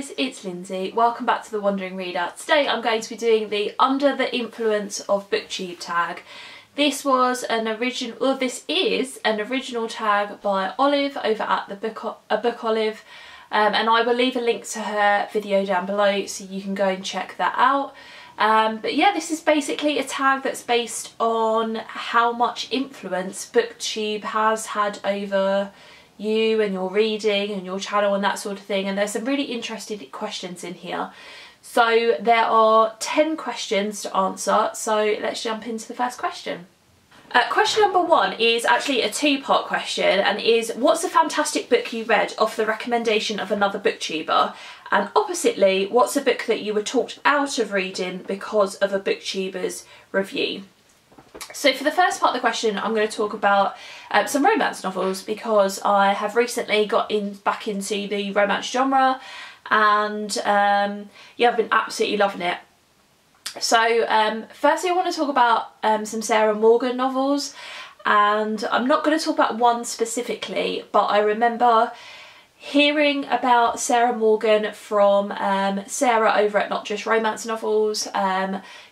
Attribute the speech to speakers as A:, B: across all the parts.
A: guys, it's Lindsay. Welcome back to The Wandering Reader. Today I'm going to be doing the Under the Influence of Booktube tag. This is an original tag by Olive over at the Book Olive, and I will leave a link to her video down below so you can go and check that out. But yeah, this is basically a tag that's based on how much influence Booktube has had over you and your reading and your channel and that sort of thing, and there's some really interesting questions in here. So there are 10 questions to answer, so let's jump into the first question. Question number 1 is actually a two-part question, and is, what's a fantastic book you read off the recommendation of another booktuber? And oppositely, what's a book that you were talked out of reading because of a booktuber's review? So for the first part of the question, I'm going to talk about some romance novels, because I have recently got back into the romance genre, and yeah, I've been absolutely loving it. So firstly I want to talk about some Sarah Morgan novels, and I'm not going to talk about one specifically, but I remember hearing about Sarah Morgan from Sarah over at Not Just Romance Novels.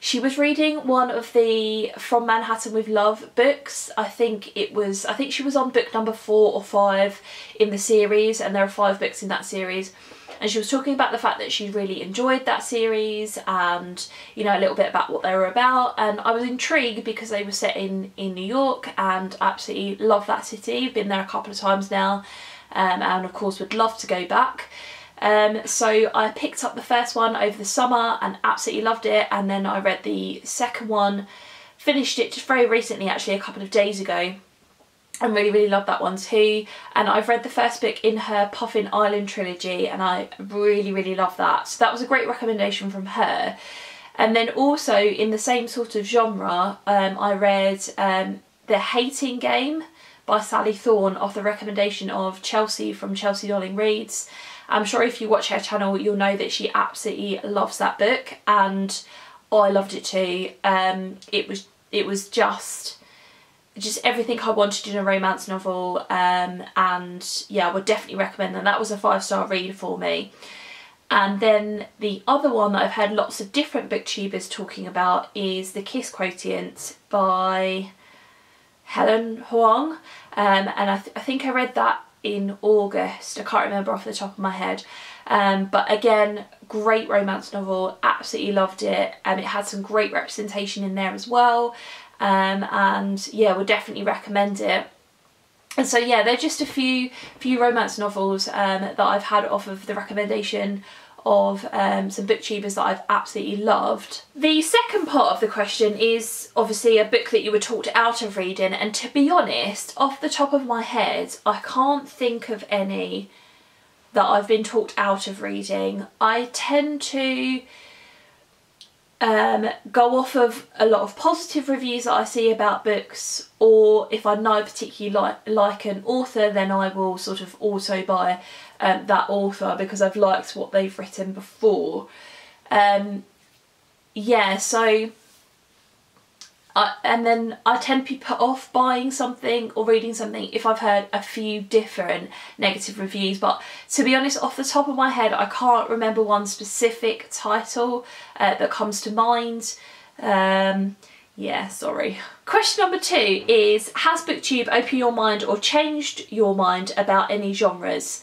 A: She was reading one of the From Manhattan with Love books. I think she was on book number 4 or 5 in the series, and there are 5 books in that series. And she was talking about the fact that she really enjoyed that series, and you know, a little bit about what they were about. And I was intrigued because they were set in New York, and absolutely love that city. I've been there a couple of times now. And of course would love to go back. So I picked up the first one over the summer and absolutely loved it, and then I read the second one, finished it just very recently, actually a couple of days ago, and really loved that one too. And I've read the first book in her Puffin Island trilogy, and I really love that. So that was a great recommendation from her. And then also in the same sort of genre, I read The Hating Game by Sally Thorne off the recommendation of Chelsea from Chelsea Darling Reads. I'm sure if you watch her channel you'll know that she absolutely loves that book, and I loved it too. It was just everything I wanted in a romance novel, and yeah, I would definitely recommend them. That was a 5-star read for me. And then the other one that I've heard lots of different booktubers talking about is The Kiss Quotient by Helen Huang, and I think I read that in August. I can't remember off the top of my head, but again, great romance novel, absolutely loved it. It had some great representation in there as well, and yeah, would definitely recommend it. And so yeah, they're just a few romance novels that I've had off of the recommendation of some booktubers that I've absolutely loved. The second part of the question is obviously a book that you were talked out of reading, and to be honest, off the top of my head, I can't think of any that I've been talked out of reading. I tend to go off of a lot of positive reviews that I see about books, or if I know particularly like an author, then I will sort of auto buy that author because I've liked what they've written before. Yeah, so and then I tend to be put off buying something or reading something if I've heard a few different negative reviews. But to be honest, off the top of my head, I can't remember one specific title that comes to mind. Yeah, sorry. Question number 2 is, has Booktube opened your mind or changed your mind about any genres?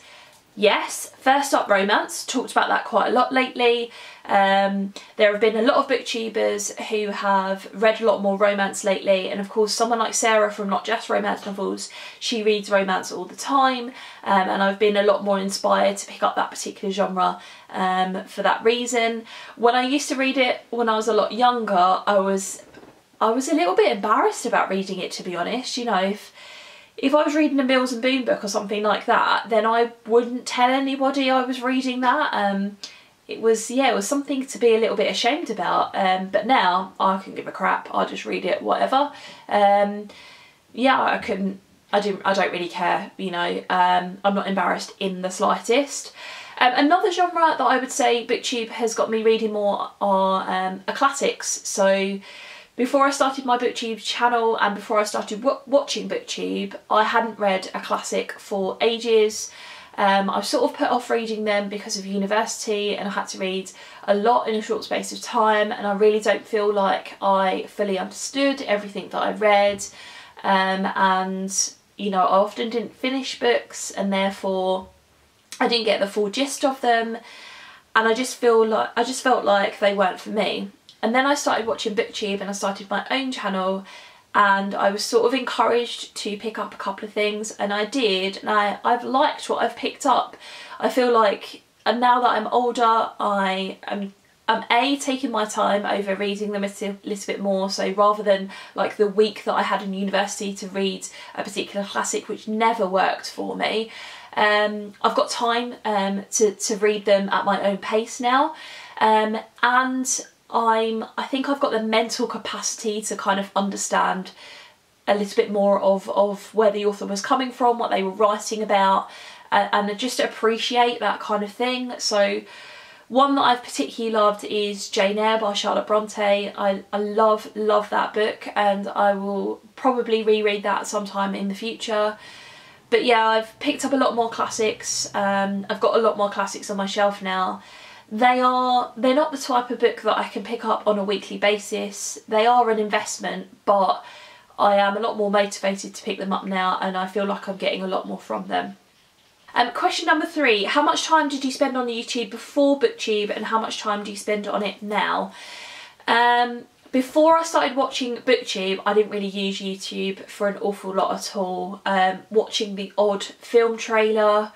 A: Yes, first up, romance. Talked about that quite a lot lately. There have been a lot of booktubers who have read a lot more romance lately, and of course someone like Sarah from Not Just Romance Novels, she reads romance all the time, and I've been a lot more inspired to pick up that particular genre for that reason. When I used to read it when I was a lot younger, I was a little bit embarrassed about reading it, to be honest. You know, if I was reading a Mills and Boon book or something like that, then I wouldn't tell anybody I was reading that. It was something to be a little bit ashamed about, but now I can give a crap. I just read it, whatever. Yeah, I don't really care, you know. I'm not embarrassed in the slightest. Another genre that I would say Booktube has got me reading more are classics. So before I started my Booktube channel and before I started watching Booktube, I hadn't read a classic for ages. I sort of put off reading them because of university, and I had to read a lot in a short space of time, and I really don't feel like I fully understood everything that I read, and you know, I often didn't finish books, and therefore I didn't get the full gist of them, and I just felt like they weren't for me. And then I started watching Booktube, and I started my own channel, and I was sort of encouraged to pick up a couple of things, and I did, and I've liked what I've picked up. I feel like, and now that I'm older, I'm taking my time over reading them a little bit more, so rather than like the week that I had in university to read a particular classic which never worked for me, I've got time to read them at my own pace now, and I think I've got the mental capacity to kind of understand a little bit more of where the author was coming from, what they were writing about, and just appreciate that kind of thing. So one that I've particularly loved is Jane Eyre by Charlotte Bronte. I love that book, and I will probably reread that sometime in the future. But yeah, I've picked up a lot more classics. I've got a lot more classics on my shelf now. They're not the type of book that I can pick up on a weekly basis. They are an investment, but I am a lot more motivated to pick them up now, and I feel like I'm getting a lot more from them. Question number 3, how much time did you spend on YouTube before Booktube, and how much time do you spend on it now? Before I started watching Booktube, I didn't really use YouTube for an awful lot at all. Watching the odd film trailer,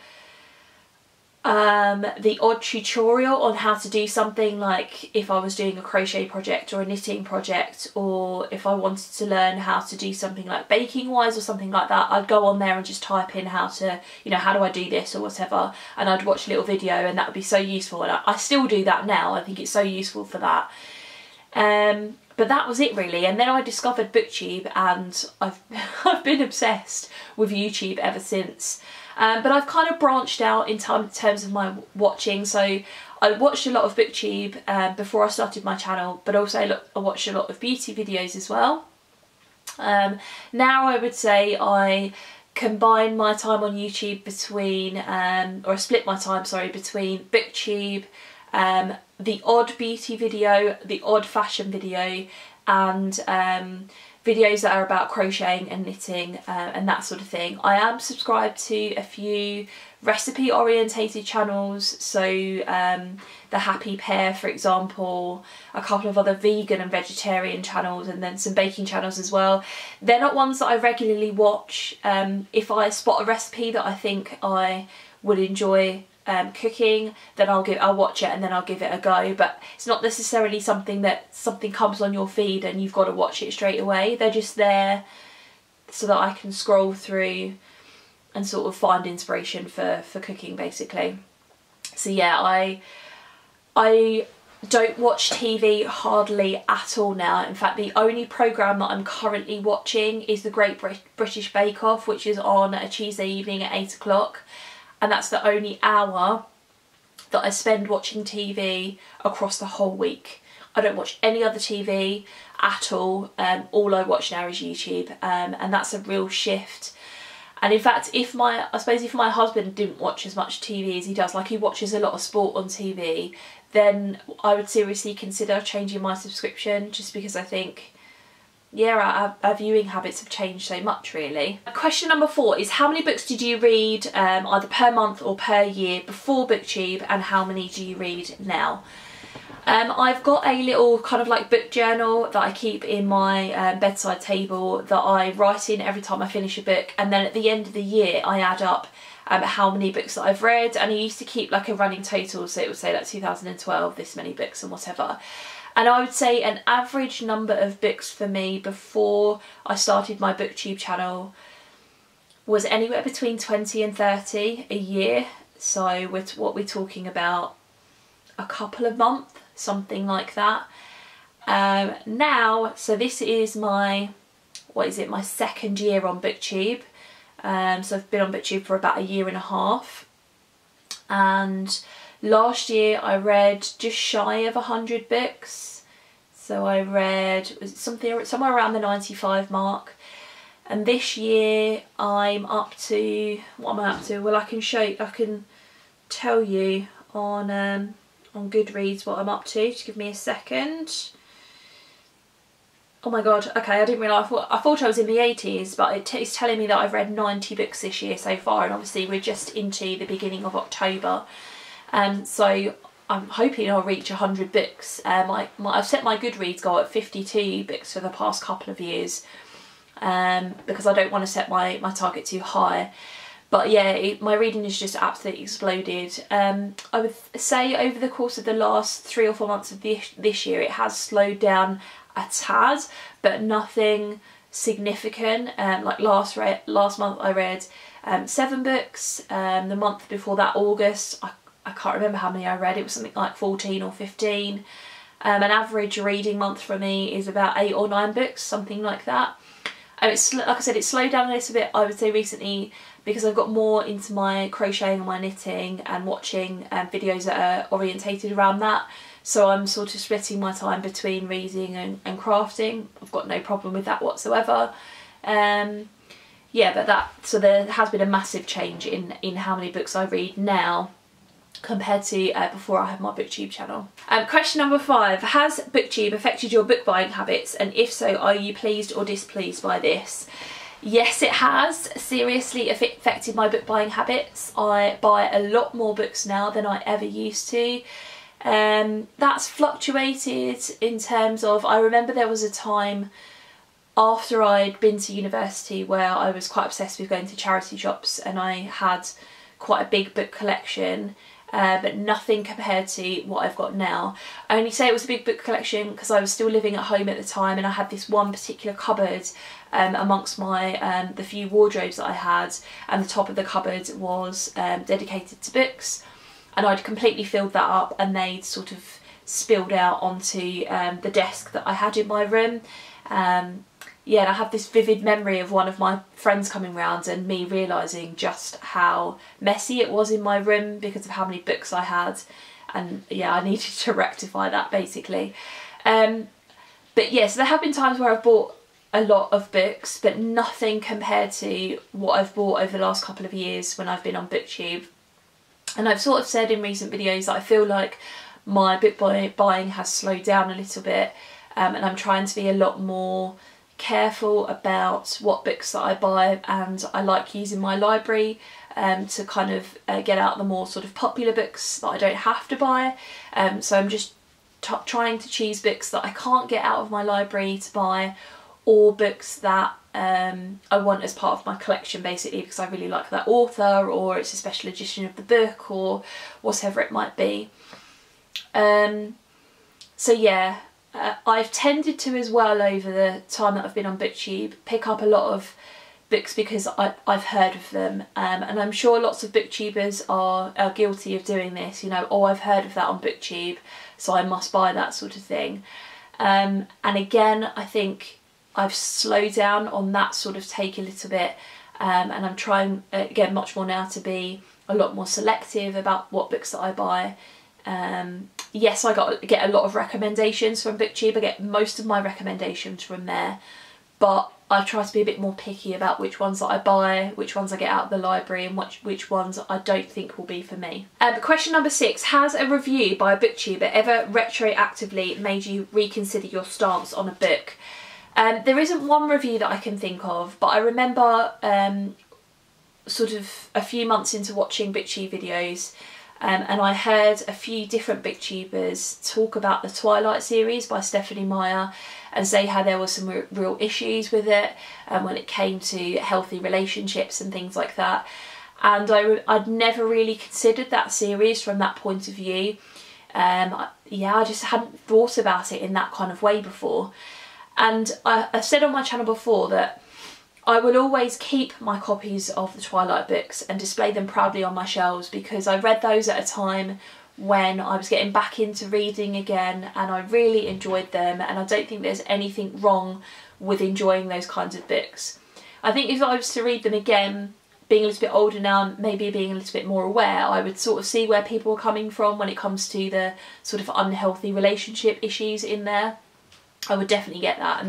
A: the odd tutorial on how to do something, like if I was doing a crochet project or a knitting project, or if I wanted to learn how to do something like baking wise or something like that, I'd go on there and just type in how to, you know, how do I do this or whatever, and I'd watch a little video, and that would be so useful, and I still do that now. I think it's so useful for that. But that was it really, and then I discovered Booktube, and I've been obsessed with YouTube ever since. But I've kind of branched out in terms of my watching, so I watched a lot of Booktube before I started my channel, but also I watched a lot of beauty videos as well. Now I would say I combine my time on YouTube between, or I split my time, sorry, between Booktube, the odd beauty video, the odd fashion video, and videos that are about crocheting and knitting and that sort of thing. I am subscribed to a few recipe orientated channels, so the Happy Pear, for example, a couple of other vegan and vegetarian channels, and then some baking channels as well. They're not ones that I regularly watch. If I spot a recipe that I think I would enjoy cooking, then I'll watch it, and then I'll give it a go, but it's not necessarily something comes on your feed and you've got to watch it straight away. They're just there so that I can scroll through and sort of find inspiration for cooking, basically. So yeah, I don't watch TV hardly at all now. In fact, the only programme that I'm currently watching is the Great British Bake Off, which is on a Tuesday evening at 8 o'clock. And that's the only hour that I spend watching TV across the whole week. I don't watch any other TV at all. All I watch now is YouTube, and that's a real shift. And in fact, I suppose if my husband didn't watch as much TV as he does, like he watches a lot of sport on TV, then I would seriously consider changing my subscription, just because I think, yeah, our viewing habits have changed so much, really. Question number 4 is, how many books did you read either per month or per year before Booktube, and how many do you read now? I've got a little kind of like book journal that I keep in my bedside table that I write in every time I finish a book, and then at the end of the year I add up how many books that I've read, and I used to keep like a running total, so it would say like 2012, this many books and whatever. And I would say an average number of books for me before I started my Booktube channel was anywhere between 20 and 30 a year. So with what we're talking about, a couple of months, something like that. Now, so this is my, my second year on Booktube. So I've been on Booktube for about a year and a half. And last year I read just shy of 100 books. So I read somewhere around the 95 mark. and this year I'm up to, what am I up to? Well, I can tell you on Goodreads what I'm up to. Just give me a second. Oh my god, okay, I didn't realise, I thought I was in the 80s, but it's telling me that I've read 90 books this year so far, and obviously we're just into the beginning of October, so I'm hoping I'll reach 100 books. I've set my Goodreads goal at 52 books for the past couple of years, because I don't want to set my target too high. But yeah, my reading has just absolutely exploded. I would say over the course of the last 3 or 4 months of this year, it has slowed down a tad, but nothing significant. Like last month I read 7 books. The month before that, August, I can't remember how many I read. It was something like 14 or 15. An average reading month for me is about 8 or 9 books, something like that. It's, like I said, it's slowed down a little bit, I would say, recently, because I've got more into my crocheting and my knitting and watching videos that are orientated around that. So I'm sort of splitting my time between reading and crafting. I've got no problem with that whatsoever. Yeah, but so there has been a massive change in how many books I read now compared to before I had my Booktube channel. Question number 5. Has Booktube affected your book buying habits? And if so, are you pleased or displeased by this? Yes, it has seriously affected my book buying habits. I buy a lot more books now than I ever used to. That's fluctuated in terms of, I remember there was a time after I'd been to university where I was quite obsessed with going to charity shops, and I had quite a big book collection, but nothing compared to what I've got now. I only say it was a big book collection because I was still living at home at the time, and I had this one particular cupboard amongst my the few wardrobes that I had, and the top of the cupboard was dedicated to books, and I'd completely filled that up, and they'd sort of spilled out onto the desk that I had in my room. Yeah, and I have this vivid memory of one of my friends coming round and me realising just how messy it was in my room because of how many books I had, and yeah, I needed to rectify that basically. But yeah, so there have been times where I've bought a lot of books, but nothing compared to what I've bought over the last couple of years when I've been on Booktube. And I've sort of said in recent videos that I feel like my book buying has slowed down a little bit, and I'm trying to be a lot more careful about what books that I buy, and I like using my library to kind of get out the more sort of popular books that I don't have to buy. So I'm just trying to choose books that I can't get out of my library to buy, or books that I want as part of my collection basically because I really like that author, or it's a special edition of the book, or whatever it might be. So yeah, I've tended to as well over the time that I've been on Booktube pick up a lot of books because I've heard of them, and I'm sure lots of Booktubers are guilty of doing this, you know, oh, I've heard of that on Booktube so I must buy that sort of thing. And again, I think I've slowed down on that sort of take a little bit, and I'm trying again much more now to be a lot more selective about what books that I buy. Yes, I get a lot of recommendations from Booktube. I get most of my recommendations from there, but I try to be a bit more picky about which ones that I buy, which ones I get out of the library, and which ones I don't think will be for me. Question number 6. Has a review by a Booktuber ever retroactively made you reconsider your stance on a book? There isn't one review that I can think of, but I remember sort of a few months into watching Booktube videos, and I heard a few different Booktubers talk about the Twilight series by Stephanie Meyer and say how there were some real issues with it when it came to healthy relationships and things like that. And I'd never really considered that series from that point of view. Yeah, I just hadn't thought about it in that kind of way before. And I've said on my channel before that I will always keep my copies of the Twilight books and display them proudly on my shelves, because I read those at a time when I was getting back into reading again and I really enjoyed them, and I don't think there's anything wrong with enjoying those kinds of books. I think if I was to read them again, being a little bit older now, maybe being a little bit more aware, I would sort of see where people are coming from when it comes to the sort of unhealthy relationship issues in there. I would definitely get that.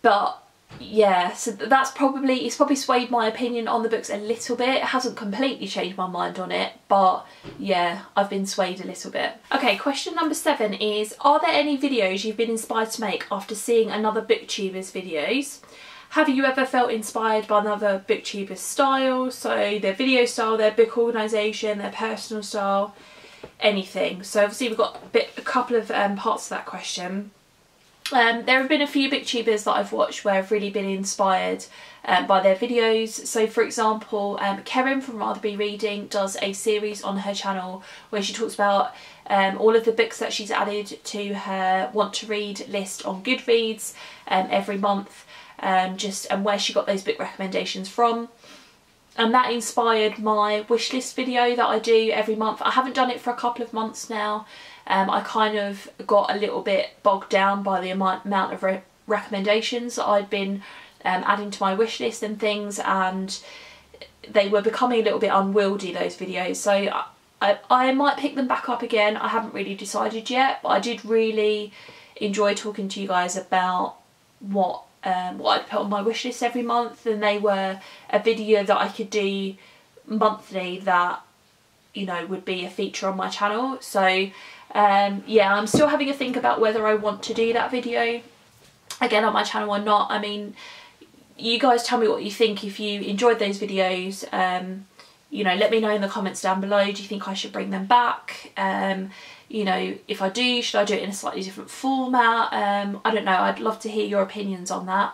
A: But yeah, so that's probably, it's probably swayed my opinion on the books a little bit. It hasn't completely changed my mind on it, but yeah, I've been swayed a little bit. Okay, question number 7 is, are there any videos you've been inspired to make after seeing another booktuber's videos? Have you ever felt inspired by another booktuber's style? So their video style, their book organisation, their personal style, anything. So obviously we've got a couple of parts to that question. There have been a few booktubers that I've watched where I've really been inspired by their videos. So for example, Karen from Rather Be Reading does a series on her channel where she talks about all of the books that she's added to her want to read list on Goodreads every month, and where she got those book recommendations from. And that inspired my wishlist video that I do every month. I haven't done it for a couple of months now. I kind of got a little bit bogged down by the amount of recommendations that I'd been adding to my wish list and things, and they were becoming a little bit unwieldy, those videos. So I might pick them back up again. I haven't really decided yet, but I did really enjoy talking to you guys about what I'd put on my wish list every month, and they were a video that I could do monthly that, you know, would be a feature on my channel. So yeah, I'm still having a think about whether I want to do that video again on my channel or not. I mean, you guys tell me what you think if you enjoyed those videos. You know, let me know in the comments down below, do you think I should bring them back? You know, if I do, should I do it in a slightly different format? I don't know, I'd love to hear your opinions on that.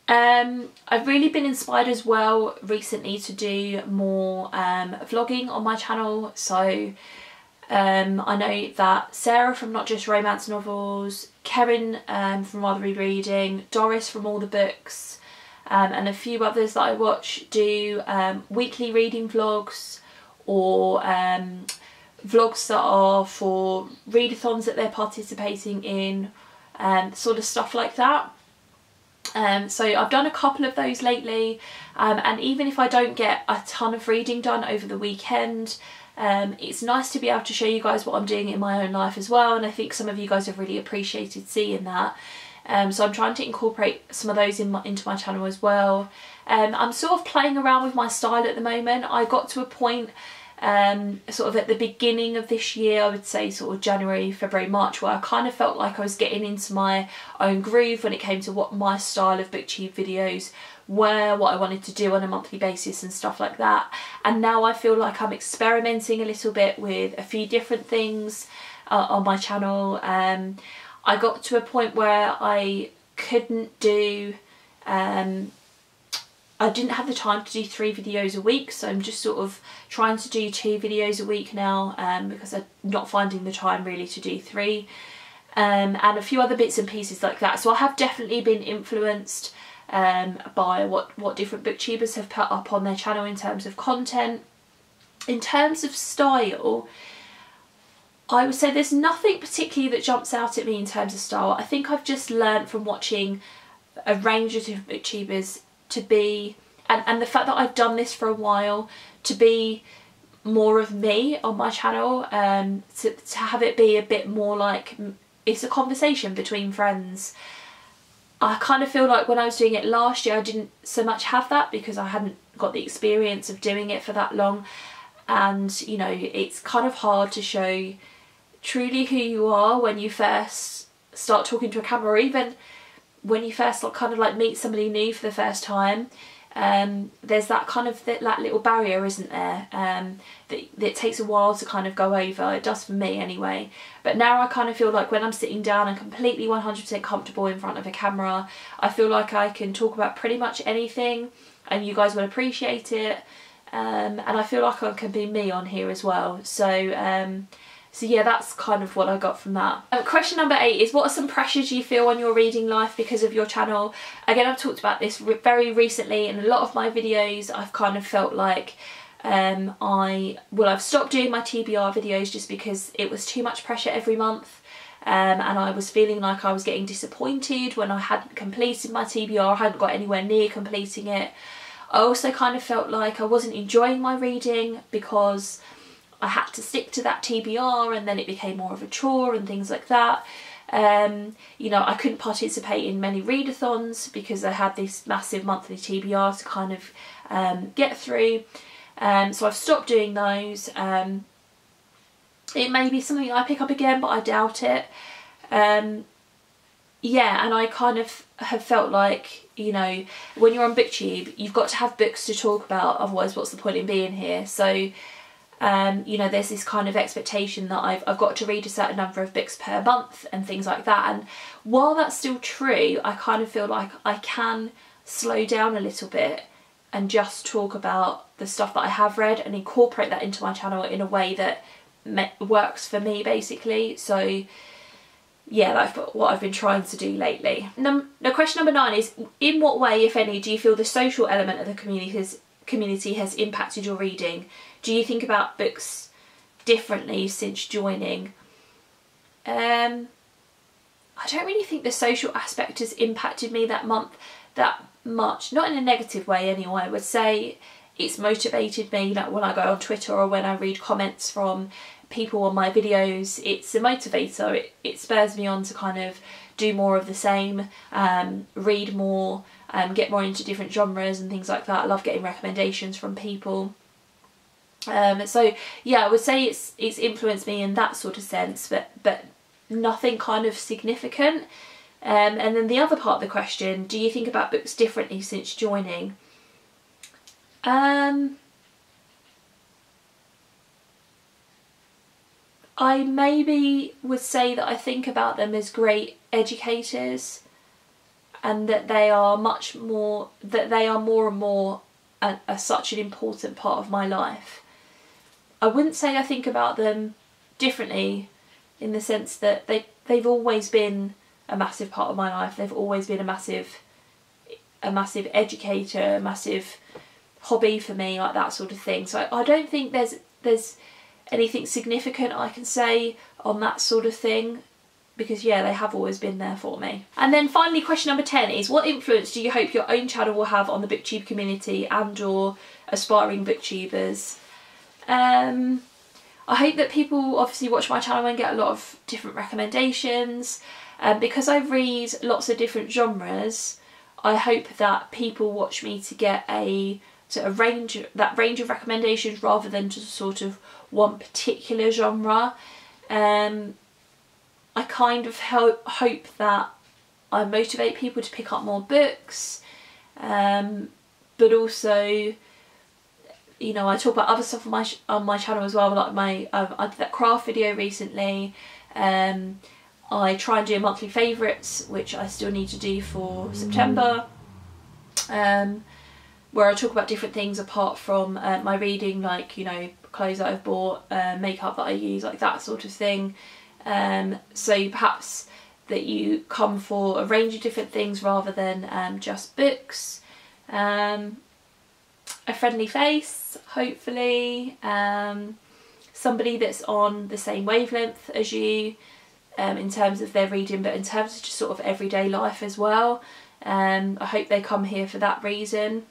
A: I've really been inspired as well recently to do more vlogging on my channel. So I know that Sarah from Not Just Romance Novels, Karen from Rather Be Reading, Doris from All the Books, and a few others that I watch do weekly reading vlogs, or vlogs that are for readathons that they're participating in, sort of stuff like that. So I've done a couple of those lately, and even if I don't get a ton of reading done over the weekend, it's nice to be able to show you guys what I'm doing in my own life as well, and I think some of you guys have really appreciated seeing that. So I'm trying to incorporate some of those into my channel as well. I'm sort of playing around with my style at the moment. I got to a point sort of at the beginning of this year, I would say sort of January, February, March, where I kind of felt like I was getting into my own groove when it came to what my style of booktube videos were, what I wanted to do on a monthly basis and stuff like that. And now I feel like I'm experimenting a little bit with a few different things on my channel. I got to a point where I couldn't do, I didn't have the time to do 3 videos a week, so I'm just sort of trying to do 2 videos a week now, because I'm not finding the time really to do 3, and a few other bits and pieces like that. So I have definitely been influenced by what different booktubers have put up on their channel in terms of content. In terms of style, I would say there's nothing particularly that jumps out at me in terms of style. I think I've just learnt from watching a range of different booktubers to be, and the fact that I've done this for a while, to be more of me on my channel, to have it be a bit more like it's a conversation between friends. I kind of feel like when I was doing it last year I didn't so much have that, because I hadn't got the experience of doing it for that long, and you know, it's kind of hard to show truly who you are when you first start talking to a camera, or even when you first kind of like meet somebody new for the first time. There's that kind of that little barrier, isn't there, that takes a while to kind of go over. It does for me anyway. But now I kind of feel like when I'm sitting down and completely 100% comfortable in front of a camera, I feel like I can talk about pretty much anything and you guys will appreciate it, and I feel like I can be me on here as well. So yeah, that's kind of what I got from that. Question number 8 is, what are some pressures you feel on your reading life because of your channel? Again, I've talked about this very recently in a lot of my videos. I've kind of felt like I've stopped doing my TBR videos just because it was too much pressure every month, and I was feeling like I was getting disappointed when I hadn't completed my TBR, I hadn't got anywhere near completing it. I also kind of felt like I wasn't enjoying my reading because I had to stick to that TBR, and then it became more of a chore and things like that. You know, I couldn't participate in many readathons because I had this massive monthly TBR to kind of get through. So I've stopped doing those. It may be something I pick up again, but I doubt it. Yeah, and I kind of have felt like, you know, when you're on Booktube, you've got to have books to talk about, otherwise what's the point in being here? So, you know, there's this kind of expectation that I've got to read a certain number of books per month and things like that. And while that's still true, I kind of feel like I can slow down a little bit and just talk about the stuff that I have read and incorporate that into my channel in a way that works for me, basically. So yeah, that's what I've been trying to do lately. Now, question number 9 is, in what way, if any, do you feel the social element of the community has impacted your reading? Do you think about books differently since joining? I don't really think the social aspect has impacted me that much, not in a negative way anyway. I would say it's motivated me, like when I go on Twitter or when I read comments from people on my videos. It's a motivator. It spurs me on to kind of do more of the same, read more, get more into different genres and things like that. I love getting recommendations from people. So yeah, I would say it's influenced me in that sort of sense, but nothing kind of significant. And then the other part of the question, do you think about books differently since joining? I maybe would say that I think about them as great educators, and that they are more and more such an important part of my life. I wouldn't say I think about them differently in the sense that they've always been a massive part of my life. They've always been a massive educator, a massive hobby for me, like that sort of thing. So I don't think there's anything significant I can say on that sort of thing, because yeah, they have always been there for me. And then finally, question number 10 is, what influence do you hope your own channel will have on the Booktube community and or aspiring Booktubers? I hope that people obviously watch my channel and get a lot of different recommendations. Because I read lots of different genres, I hope that people watch me to get a range of recommendations rather than just sort of one particular genre. I kind of hope that I motivate people to pick up more books, but also, you know, I talk about other stuff on my channel as well, like I did that craft video recently. I try and do monthly favourites, which I still need to do for September, where I talk about different things apart from my reading, like, you know, clothes that I've bought, makeup that I use, like that sort of thing. So perhaps that you come for a range of different things rather than just books. A friendly face, hopefully. Somebody that's on the same wavelength as you, in terms of their reading, but in terms of just sort of everyday life as well. I hope they come here for that reason.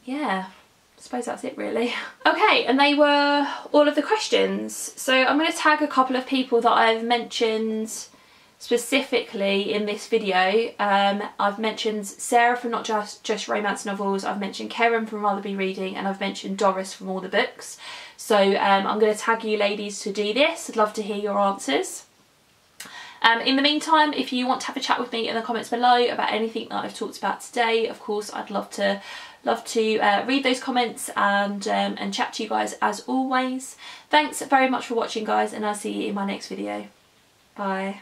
A: Yeah, I suppose that's it really. Okay, and they were all of the questions. So I'm going to tag a couple of people that I've mentioned specifically in this video. I've mentioned Sarah from Not Just Romance Novels, I've mentioned Karen from Rather Be Reading, and I've mentioned Doris from All the Books. So I'm going to tag you ladies to do this. I'd love to hear your answers. In the meantime, if you want to have a chat with me in the comments below about anything that I've talked about today, of course I'd love to read those comments and chat to you guys as always. Thanks very much for watching, guys, and I'll see you in my next video. Bye.